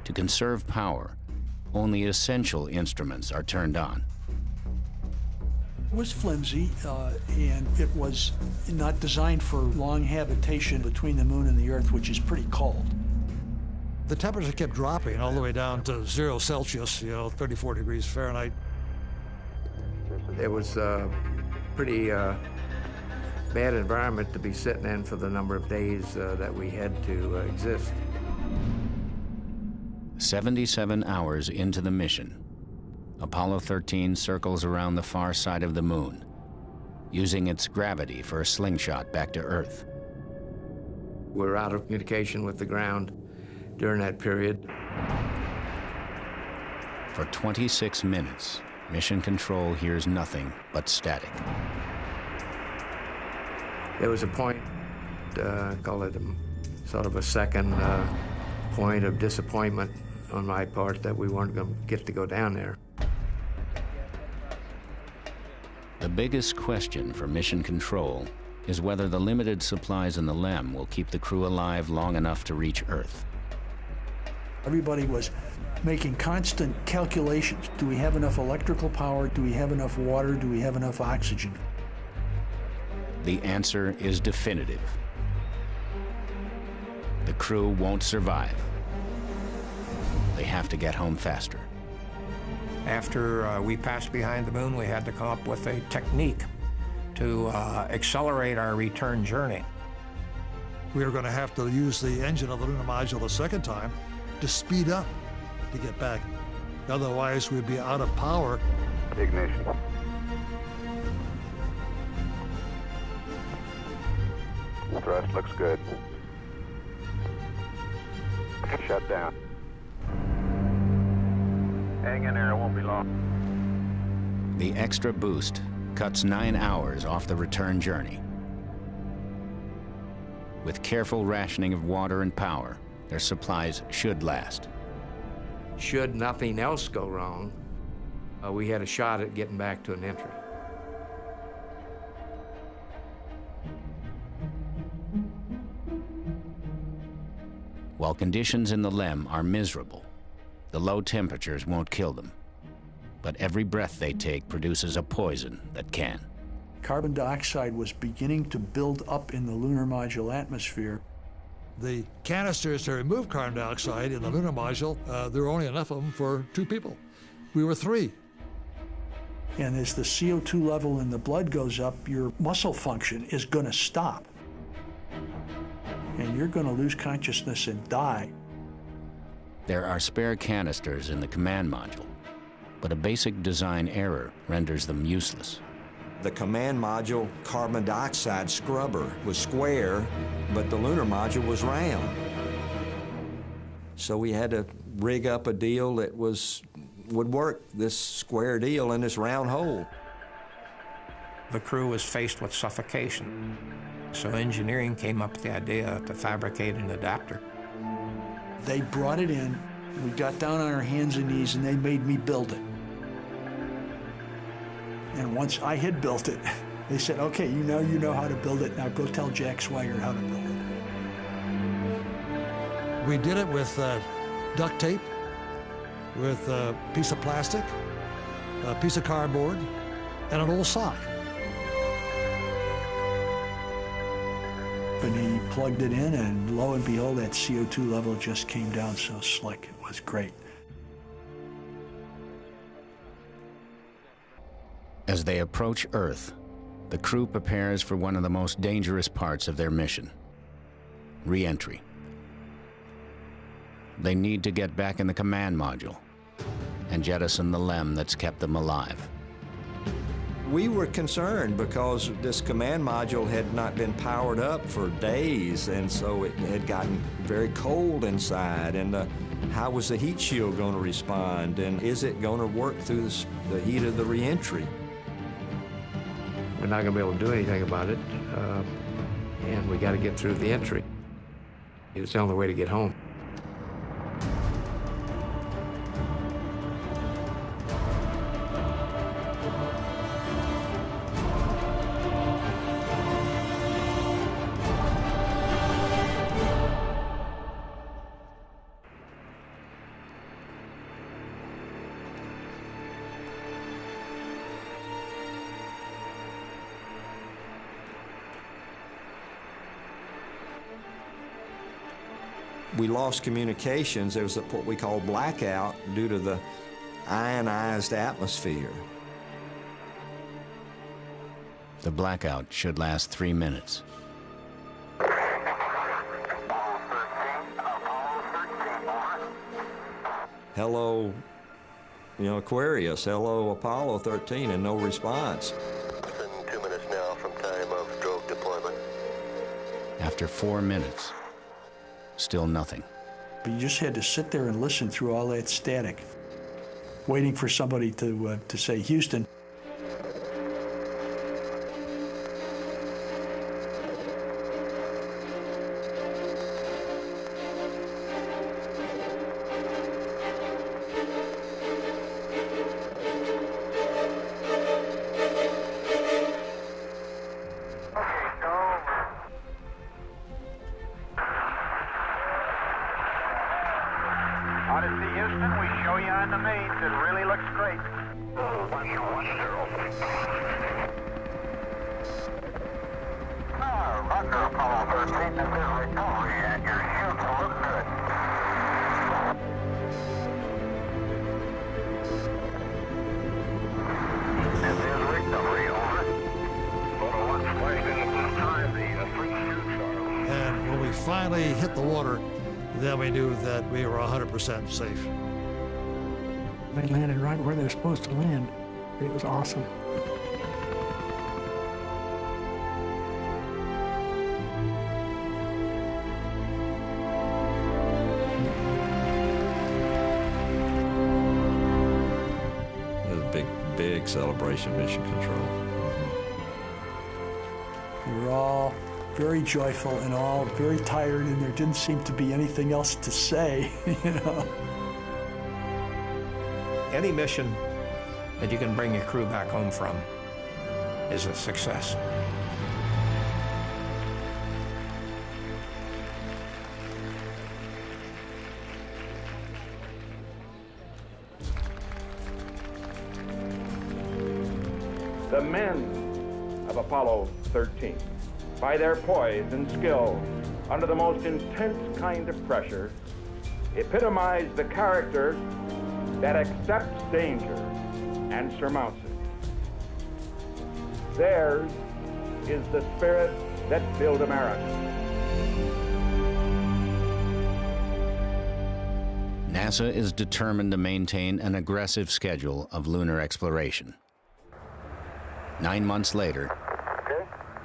To conserve power, only essential instruments are turned on. It was flimsy, and it was not designed for long habitation between the moon and the Earth, which is pretty cold. The temperature kept dropping all the way down to 0 Celsius, 34 degrees Fahrenheit. It was a pretty bad environment to be sitting in for the number of days that we had to exist. 77 hours into the mission, Apollo 13 circles around the far side of the moon, using its gravity for a slingshot back to Earth. We were out of communication with the ground during that period. For 26 minutes, Mission Control hears nothing but static. There was a point, call it sort of a second point of disappointment on my part that we weren't going to get to go down there. The biggest question for Mission Control is whether the limited supplies in the LEM will keep the crew alive long enough to reach Earth. Everybody was making constant calculations. Do we have enough electrical power? Do we have enough water? Do we have enough oxygen? The answer is definitive. The crew won't survive. They have to get home faster. After we passed behind the moon, we had to come up with a technique to accelerate our return journey. We were going to have to use the engine of the lunar module a second time to speed up to get back. Otherwise, we'd be out of power. Ignition. Thrust looks good. Shut down. Hang in there, it won't be long. The extra boost cuts 9 hours off the return journey. With careful rationing of water and power, their supplies should last. Should nothing else go wrong, we had a shot at getting back to an entry. While conditions in the LEM are miserable, the low temperatures won't kill them. But every breath they take produces a poison that can. Carbon dioxide was beginning to build up in the lunar module atmosphere. The canisters to remove carbon dioxide in the lunar module, there were only enough of them for 2 people. We were 3. And as the CO2 level in the blood goes up, your muscle function is going to stop. And you're going to lose consciousness and die. There are spare canisters in the command module, but a basic design error renders them useless. The command module carbon dioxide scrubber was square, but the lunar module was round. So we had to rig up a deal that would work this square deal in this round hole. The crew was faced with suffocation, so engineering came up with the idea to fabricate an adapter. They brought it in, we got down on our hands and knees, and they made me build it. And once I had built it, they said, okay, you know how to build it, now go tell Jack Swigert how to build it. We did it with duct tape, with a piece of plastic, a piece of cardboard, and an old sock. And he plugged it in, and lo and behold, that CO2 level just came down so slick. It was great. As they approach Earth, the crew prepares for one of the most dangerous parts of their mission: re-entry. They need to get back in the command module and jettison the LEM that's kept them alive. We were concerned because this command module had not been powered up for days, and so it had gotten very cold inside. And how was the heat shield going to respond? And is it going to work through the heat of the reentry? We're not going to be able to do anything about it, and we got to get through the entry. It's the only way to get home. We lost communications. There was what we call blackout due to the ionized atmosphere. The blackout should last 3 minutes. Hello, Aquarius. Hello, Apollo 13, and no response. Within 2 minutes now from time of stroke deployment. After 4 minutes, still nothing. But you just had to sit there and listen through all that static, waiting for somebody to say, Houston. Odyssey Houston, we show you on the mains. It really looks great. Roger, Apollo 13, this is recovery, and your shields look good. This is recovery, over. Photo 1 flashing at this time, the 3 chutes are... And when we finally hit the water, then we knew that we were 100% safe. They landed right where they were supposed to land. It was awesome. It was a big celebration, Mission Control. We were all very joyful and all very tired, and there didn't seem to be anything else to say, Any mission that you can bring your crew back home from is a success. The men of Apollo 13, by their poise and skill under the most intense kind of pressure, epitomize the character that accepts danger and surmounts it. Theirs is the spirit that built America. NASA is determined to maintain an aggressive schedule of lunar exploration. 9 months later,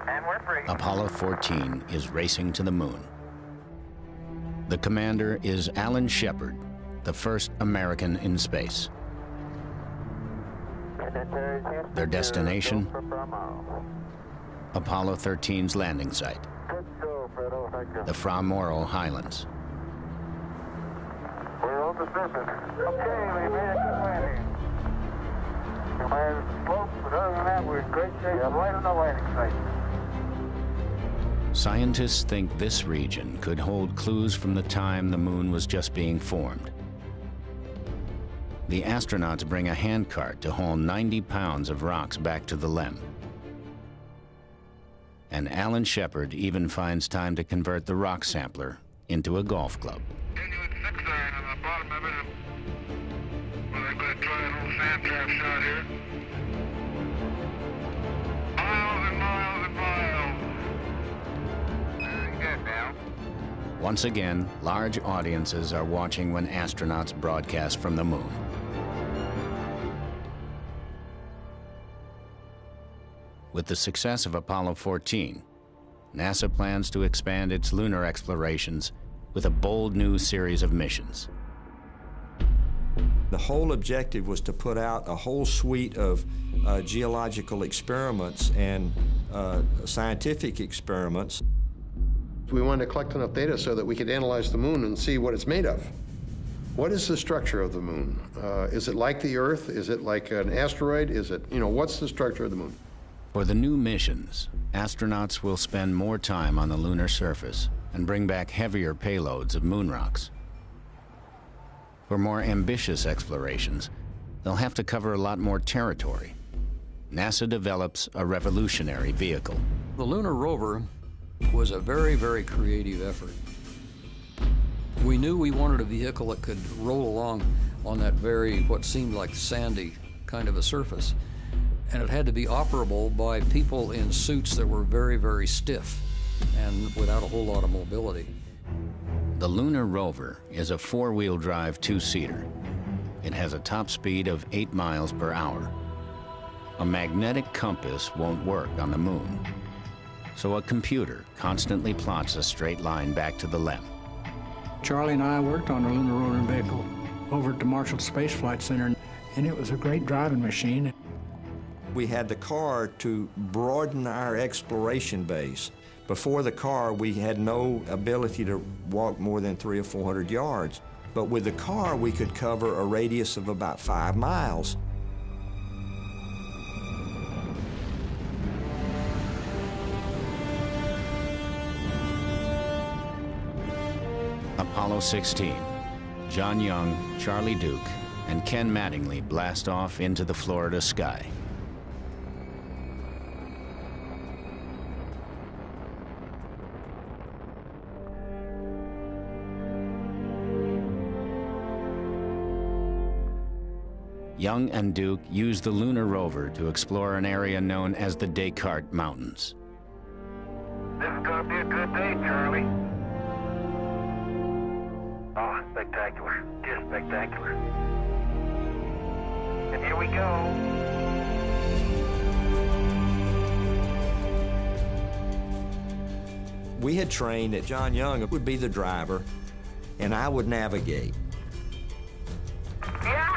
And we're free. Apollo 14 is racing to the moon. The commander is Alan Shepard, the first American in space. Their destination, Apollo 13's landing site, the Fra Mauro Highlands. We're on the surface. Okay, we made a good landing. We might have sloped, but other than that, we're in great shape. Right on the landing site. Scientists think this region could hold clues from the time the moon was just being formed. The astronauts bring a handcart to haul 90 pounds of rocks back to the LEM. And Alan Shepard even finds time to convert the rock sampler into a golf club. Continuing 6 iron on the bottom of it. Well, I'm going to try a little sand trap shot here. Miles and miles and miles. Very good now. Once again, large audiences are watching when astronauts broadcast from the moon. With the success of Apollo 14, NASA plans to expand its lunar explorations with a bold new series of missions. The whole objective was to put out a whole suite of geological experiments and scientific experiments. We wanted to collect enough data so that we could analyze the moon and see what it's made of. What is the structure of the moon? Is it like the Earth? Is it like an asteroid? Is it, what's the structure of the moon? For the new missions, astronauts will spend more time on the lunar surface and bring back heavier payloads of moon rocks. For more ambitious explorations, they'll have to cover a lot more territory. NASA develops a revolutionary vehicle. The lunar rover was a very, very creative effort. We knew we wanted a vehicle that could roll along on that very, what seemed like sandy kind of a surface. And it had to be operable by people in suits that were very, very stiff and without a whole lot of mobility. The Lunar Rover is a four-wheel drive two-seater. It has a top speed of 8 miles per hour. A magnetic compass won't work on the moon, so a computer constantly plots a straight line back to the left. Charlie and I worked on the lunar rover vehicle over at the Marshall Space Flight Center, and it was a great driving machine. We had the car to broaden our exploration base. Before the car, we had no ability to walk more than 300 or 400 yards. But with the car, we could cover a radius of about 5 miles. Apollo 16. John Young, Charlie Duke, and Ken Mattingly blast off into the Florida sky. Young and Duke used the lunar rover to explore an area known as the Descartes Mountains. This is going to be a good day, Charlie. Oh, spectacular. Just spectacular. And here we go. We had trained that John Young would be the driver, and I would navigate. Yeah!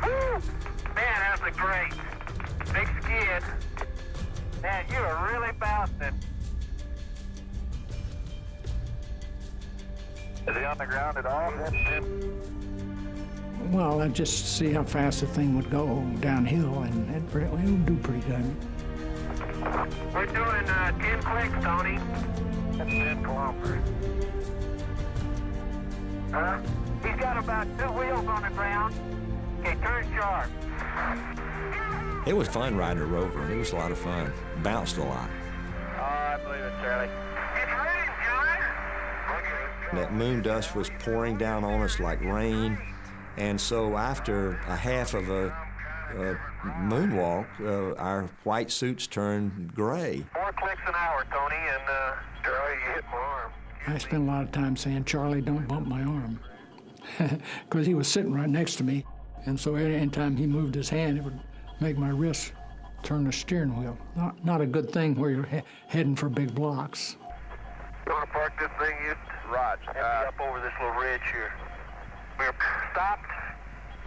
Woo! Man, that was great. Big skid. Man, you are really bouncing. Is he on the ground at all? Well, I just see how fast the thing would go downhill, and it would do pretty good. We're doing 10 clicks, Tony. That's 10 kilometers. He's got about 2 wheels on the ground. Okay, turn sharp. It was fun riding a rover. It was a lot of fun. Bounced a lot. Oh, I believe it, Charlie. It's raining, John. That moon dust was pouring down on us like rain. And so after a half of a moonwalk, our white suits turned gray. 4 clicks an hour, Tony, and Charlie, you hit my arm. I spent a lot of time saying, Charlie, don't bump my arm. Because he was sitting right next to me. And so any time he moved his hand, it would make my wrist turn the steering wheel. Not a good thing where you're heading for big blocks. You want to park this thing, you? Rod, up over this little ridge here. We're stopped,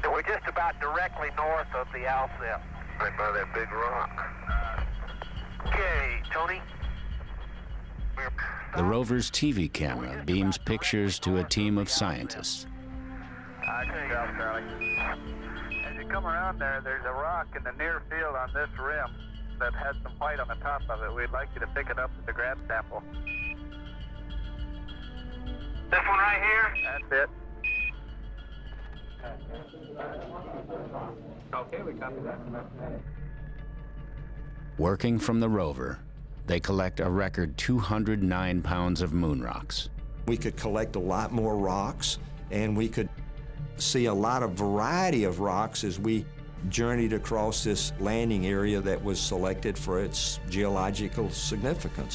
and we're just about directly north of the outset. Right by that big rock. Okay, Tony. The rover's TV camera beams pictures to a team of scientists. Okay, Charlie. As you come around there, there's a rock in the near field on this rim that has some white on the top of it. We'd like you to pick it up with the grab sample. This one right here? That's it. Okay, we copy that. Working from the rover, they collect a record 209 pounds of moon rocks. We could collect a lot more rocks, and we could see a lot of variety of rocks as we journeyed across this landing area that was selected for its geological significance.